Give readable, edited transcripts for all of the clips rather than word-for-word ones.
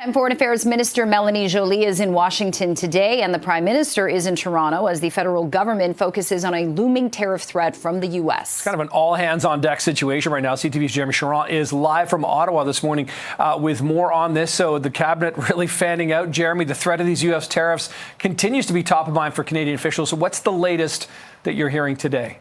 And Foreign Affairs Minister Melanie Joly is in Washington today, and the Prime Minister is in Toronto as the federal government focuses on a looming tariff threat from the U.S. It's kind of an all-hands-on-deck situation right now. CTV's Jeremy Charron is live from Ottawa this morning with more on this. So the cabinet really fanning out. Jeremy, the threat of these U.S. tariffs continues to be top of mind for Canadian officials. So what's the latest that you're hearing today?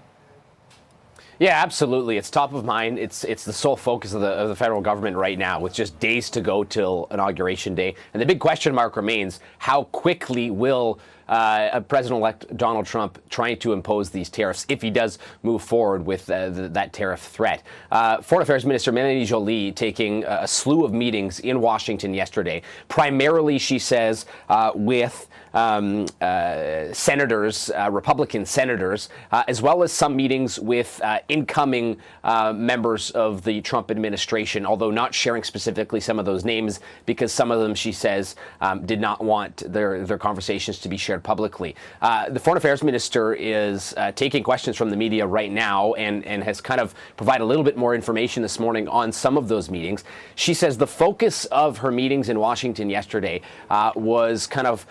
Yeah, absolutely. It's top of mind. It's the sole focus of the federal government right now, with just days to go till Inauguration Day. And the big question mark remains, how quickly will President-elect Donald Trump trying to impose these tariffs if he does move forward with that tariff threat? Foreign Affairs Minister Melanie Joly taking a slew of meetings in Washington yesterday, primarily, she says, with senators, Republican senators, as well as some meetings with incoming members of the Trump administration, although not sharing specifically some of those names because some of them, she says, did not want their conversations to be shared publicly. The Foreign Affairs Minister is taking questions from the media right now and has kind of provided a little bit more information this morning on some of those meetings. She says the focus of her meetings in Washington yesterday was kind of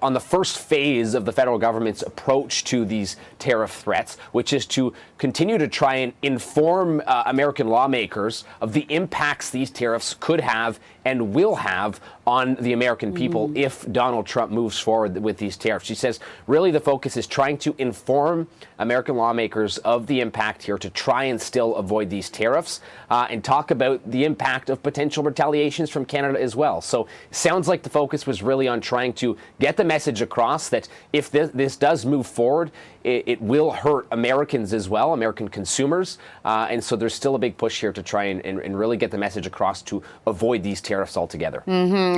on the first phase of the federal government's approach to these tariff threats, which is to continue to try and inform American lawmakers of the impacts these tariffs could have and will have on the American people if Donald Trump moves forward with these tariffs. She says really the focus is trying to inform American lawmakers of the impact here to try and still avoid these tariffs and talk about the impact of potential retaliations from Canada as well. So it sounds like the focus was really on trying to get the message across that if this does move forward, it will hurt Americans as well, American consumers. And so there's still a big push here to try and really get the message across to avoid these tariffs altogether.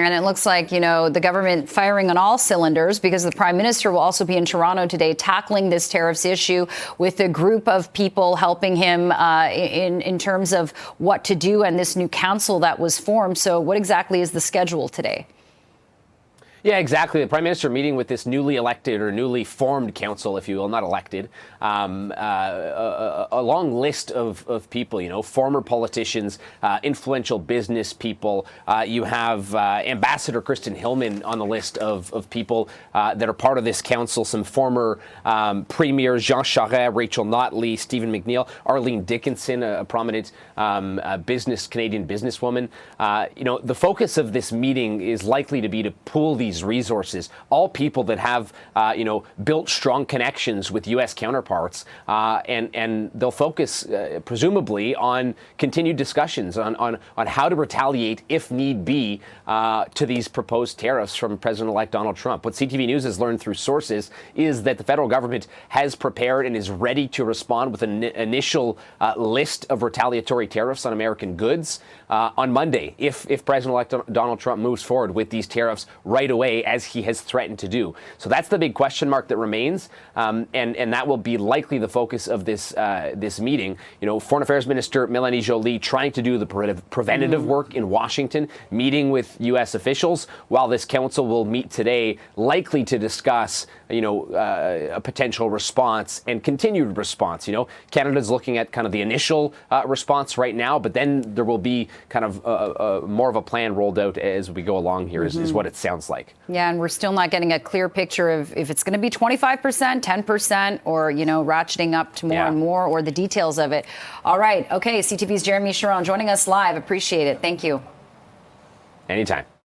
And it looks like, the government firing on all cylinders, because the Prime Minister will also be in Toronto today tackling this tariffs issue with a group of people helping him in terms of what to do and this new council that was formed. So what exactly is the schedule today? Yeah, exactly. The Prime Minister meeting with this newly elected or newly formed council, if you will, not elected, a long list of people, former politicians, influential business people. You have Ambassador Kristen Hillman on the list of people that are part of this council, some former premiers, Jean Charest, Rachel Notley, Stephen McNeil, Arlene Dickinson, a prominent Canadian businesswoman. The focus of this meeting is likely to be to pool these resources, all people that have, built strong connections with U.S. counterparts, and they'll focus, presumably, on continued discussions on how to retaliate, if need be, to these proposed tariffs from President-elect Donald Trump. What CTV News has learned through sources is that the federal government has prepared and is ready to respond with an initial list of retaliatory tariffs on American goods on Monday, if President-elect Donald Trump moves forward with these tariffs right away, as he has threatened to do. So that's the big question mark that remains, and that will be likely the focus of this meeting. Foreign Affairs Minister Melanie Joly trying to do the preventative work in Washington, meeting with U.S. officials, while this council will meet today, likely to discuss a potential response and continued response. Canada's looking at kind of the initial response right now, but then there will be kind of more of a plan rolled out as we go along here, is what it sounds like. Yeah, and we're still not getting a clear picture of if it's going to be 25%, 10%, or, ratcheting up to more and more, or the details of it. All right. Okay. CTV's Jeremy Charron joining us live. Appreciate it. Thank you. Anytime.